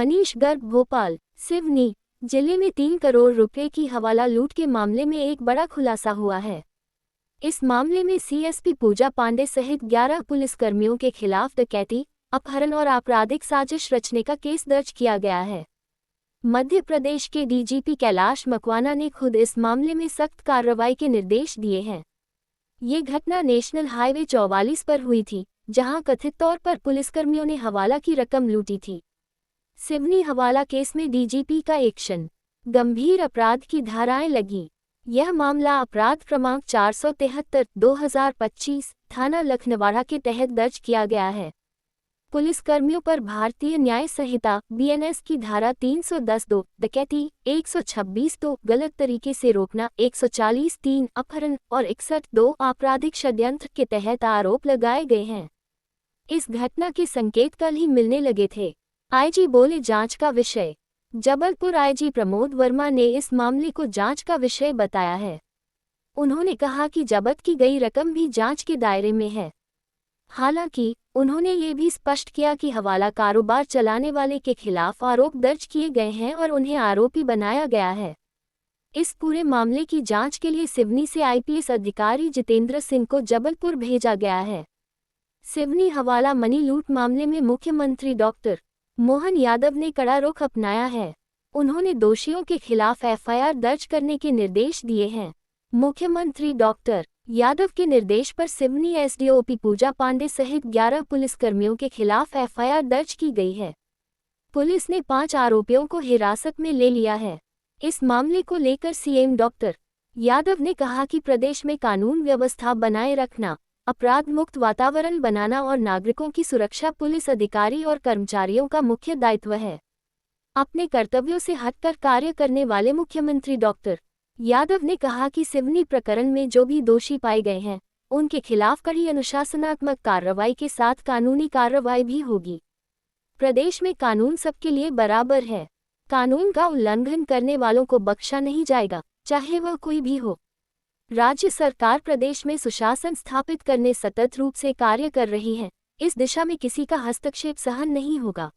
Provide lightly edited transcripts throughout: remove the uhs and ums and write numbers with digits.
मनीष गर्ग भोपाल। सिवनी जिले में 3 करोड़ रुपए की हवाला लूट के मामले में एक बड़ा खुलासा हुआ है। इस मामले में सीएसपी पूजा पांडे सहित 11 पुलिसकर्मियों के खिलाफ डकैती, अपहरण और आपराधिक साजिश रचने का केस दर्ज किया गया है। मध्य प्रदेश के डीजीपी कैलाश मकवाना ने खुद इस मामले में सख्त कार्रवाई के निर्देश दिए हैं। ये घटना नेशनल हाईवे 44 पर हुई थी, जहां कथित तौर पर पुलिसकर्मियों ने हवाला की रकम लूटी थी। सिवनी हवाला केस में डीजीपी का एक्शन, गंभीर अपराध की धाराएं लगी। यह मामला अपराध क्रमांक 473/2025 थाना लखनवाड़ा के तहत दर्ज किया गया है। पुलिसकर्मियों पर भारतीय न्याय संहिता बीएनएस की धारा 310(2) डकैती, 126(2) गलत तरीके से रोकना, 140(3) अपहरण और 61(2) आपराधिक षड्यंत्र के तहत आरोप लगाए गए हैं। इस घटना के संकेत कल ही मिलने लगे थे। आईजी बोले जांच का विषय। जबलपुर आईजी प्रमोद वर्मा ने इस मामले को जांच का विषय बताया है। उन्होंने कहा कि जब्त की गई रकम भी जांच के दायरे में है। हालांकि उन्होंने ये भी स्पष्ट किया कि हवाला कारोबार चलाने वाले के खिलाफ आरोप दर्ज किए गए हैं और उन्हें आरोपी बनाया गया है। इस पूरे मामले की जांच के लिए सिवनी से आईपीएस अधिकारी जितेंद्र सिंह को जबलपुर भेजा गया है। सिवनी हवाला मनी लूट मामले में मुख्यमंत्री डॉक्टर मोहन यादव ने कड़ा रुख अपनाया है। उन्होंने दोषियों के खिलाफ एफआईआर दर्ज करने के निर्देश दिए हैं। मुख्यमंत्री डॉक्टर यादव के निर्देश पर सिवनी एसडीओपी पूजा पांडे सहित 11 पुलिसकर्मियों के खिलाफ एफआईआर दर्ज की गई है। पुलिस ने 5 आरोपियों को हिरासत में ले लिया है। इस मामले को लेकर सीएम डॉक्टर यादव ने कहा कि प्रदेश में कानून व्यवस्था बनाए रखना, अपराध मुक्त वातावरण बनाना और नागरिकों की सुरक्षा पुलिस अधिकारी और कर्मचारियों का मुख्य दायित्व है। अपने कर्तव्यों से हटकर कार्य करने वाले मुख्यमंत्री डॉक्टर यादव ने कहा कि सिवनी प्रकरण में जो भी दोषी पाए गए हैं, उनके खिलाफ कड़ी अनुशासनात्मक कार्रवाई के साथ कानूनी कार्रवाई भी होगी। प्रदेश में कानून सबके लिए बराबर है। कानून का उल्लंघन करने वालों को बख्शा नहीं जाएगा, चाहे वह कोई भी हो। राज्य सरकार प्रदेश में सुशासन स्थापित करने सतत रूप से कार्य कर रही है। इस दिशा में किसी का हस्तक्षेप सहन नहीं होगा।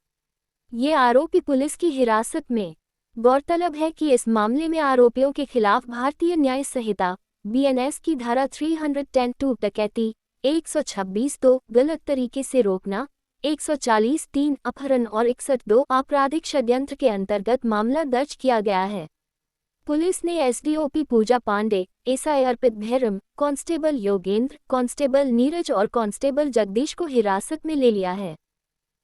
ये आरोपी पुलिस की हिरासत में। गौरतलब है कि इस मामले में आरोपियों के खिलाफ भारतीय न्याय संहिता बीएनएस की धारा 310(2) डकैती, 126(2) गलत तरीके से रोकना, 140(3) अपहरण और 61(2) आपराधिक षड्यंत्र के अंतर्गत मामला दर्ज किया गया है। पुलिस ने एसडीओपी पूजा पांडे, एसआई अर्पित भैरम, कांस्टेबल योगेंद्र, कांस्टेबल नीरज और कांस्टेबल जगदीश को हिरासत में ले लिया है।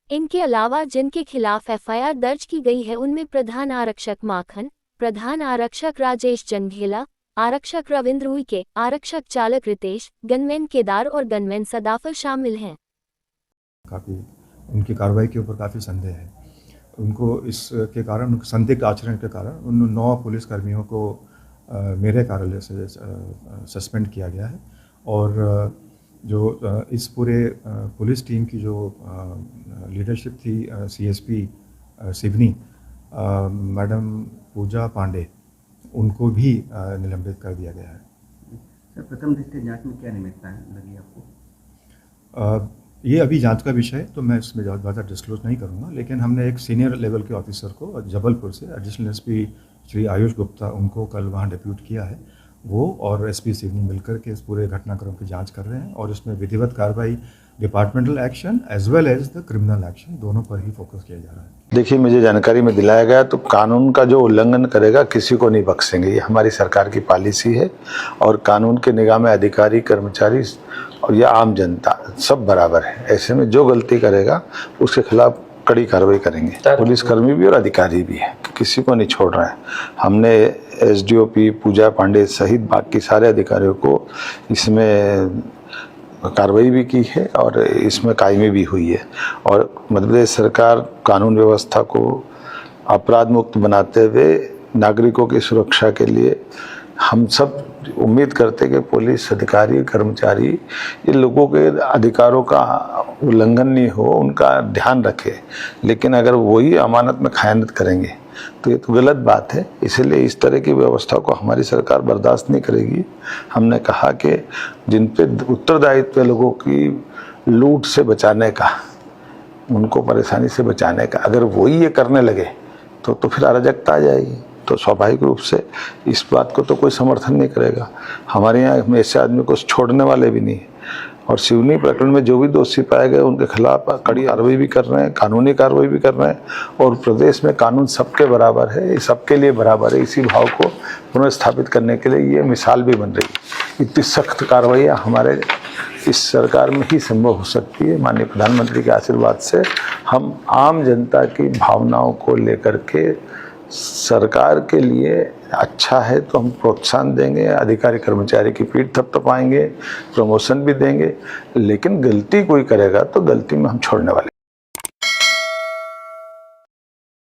इनके अलावा जिनके खिलाफ एफआईआर दर्ज की गई है उनमें प्रधान आरक्षक माखन, प्रधान आरक्षक राजेश जंघेला, आरक्षक रविंद्र उइके, आरक्षक चालक रितेश, गनमैन केदार और गनमैन सदाफर शामिल हैं। काफ़ी उनकी कार्रवाई के ऊपर काफ़ी संदेह है। उनको इसके कारण, संदिग्ध आचरण के कारण उन 9 पुलिसकर्मियों को मेरे कार्यालय से सस्पेंड किया गया है। और जो इस पूरे पुलिस टीम की जो लीडरशिप थी सीएसपी सिवनी मैडम पूजा पांडे, उनको भी निलंबित कर दिया गया है। सर, प्रथम दृष्टया जांच में क्या निमित्ता लगी आपको? ये अभी जांच का विषय है, तो मैं इसमें ज़्यादा डिस्क्लोज नहीं करूँगा। लेकिन हमने एक सीनियर लेवल के ऑफिसर को जबलपुर से, एडिशनल एसपी श्री आयुष गुप्ता, उनको कल वहाँ डिप्यूट किया है। वो और एसपी सिवनी मिलकर के इस पूरे घटनाक्रम की जांच कर रहे हैं और इसमें विधिवत कार्रवाई, departmental action as well as the criminal action, दोनों पर ही फोकस किया जा रहा है। देखिए, मुझे जानकारी में दिलाया गया तो कानून का जो उल्लंघन करेगा किसी को नहीं बख्शेंगे। ये हमारी सरकार की पॉलिसी है और कानून के निगाह में अधिकारी, कर्मचारी और ये आम जनता सब बराबर है। ऐसे में जो गलती करेगा उसके खिलाफ कड़ी कार्रवाई करेंगे। पुलिसकर्मी भी और अधिकारी भी है, किसी को नहीं छोड़ रहे हैं। हमने एसडीओपी पूजा पांडे सहित बाकी सारे अधिकारियों को इसमें कार्रवाई भी की है और इसमें कायमी भी हुई है। और मध्य प्रदेश सरकार कानून व्यवस्था को अपराध मुक्त बनाते हुए नागरिकों की सुरक्षा के लिए हम सब उम्मीद करते कि पुलिस अधिकारी, कर्मचारी ये लोगों के अधिकारों का उल्लंघन नहीं हो, उनका ध्यान रखे। लेकिन अगर वही अमानत में खयानत करेंगे तो ये तो गलत बात है। इसलिए इस तरह की व्यवस्था को हमारी सरकार बर्दाश्त नहीं करेगी। हमने कहा कि जिन पे उत्तरदायित्व लोगों की लूट से बचाने का, उनको परेशानी से बचाने का। अगर वही ये करने लगे तो फिर अराजकता आ जाएगी। तो स्वाभाविक रूप से इस बात को तो कोई समर्थन नहीं करेगा। हमारे यहाँ में ऐसे आदमी को छोड़ने वाले भी नहीं। और सिवनी प्रकरण में जो भी दोषी पाए गए उनके खिलाफ कड़ी कार्रवाई भी कर रहे हैं, कानूनी कार्रवाई भी कर रहे हैं। और प्रदेश में कानून सबके बराबर है, सबके लिए बराबर है। इसी भाव को पुनर्स्थापित करने के लिए ये मिसाल भी बन रही है। इतनी सख्त कार्रवाइयाँ हमारे इस सरकार में ही संभव हो सकती है। माननीय प्रधानमंत्री के आशीर्वाद से हम आम जनता की भावनाओं को लेकर के सरकार के लिए अच्छा है तो हम प्रोत्साहन देंगे, अधिकारी कर्मचारी की पीठ थपथपाएंगे, प्रमोशन भी देंगे। लेकिन गलती कोई करेगा तो गलती में हम छोड़ने वाले